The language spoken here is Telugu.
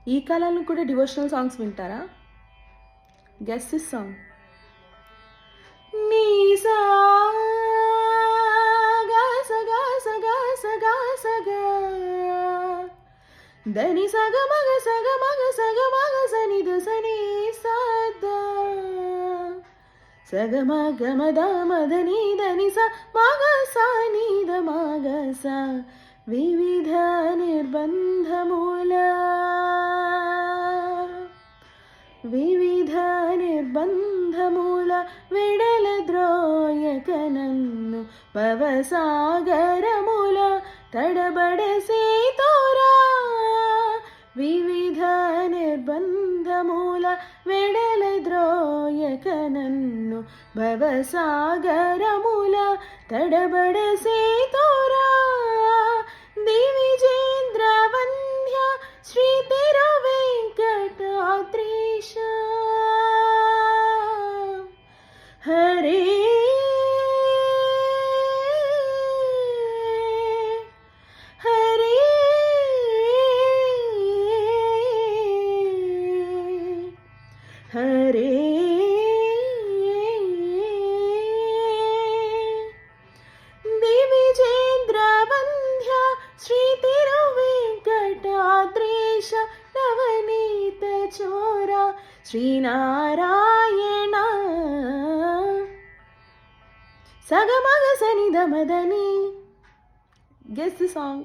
ఈ కాలంలో కూడా డివోషనల్ సాంగ్స్ వింటారా? Guess this song. నీ సా గా స గా స గా స గా స గా దని సగ మగ సగ మగ సగ మగ సని ద సని సదా సగ మగ మద మదని దని స మగ సని ద మగ స వివిధ నిర్బంధమూల వివిధ నిర్బంధమూల విడల ద్రోయక నన్ను భవసాగరముల తడబడసే తోరా వివిధ నిర్బంధమూల విడల ద్రోయక నన్ను భవసాగరముల తడబడసే తోరా దివిజేంద్ర వంద్య శ్రీ తిరువెంకటాద్రీశ హరే హరే హరే దివిజేంద్ర వంద్య శ్రీ తిరువెంకటాద్రీశ నవనీత చోరా శ్రీనారాయణ సగమగ సని దమదని. Guess the song.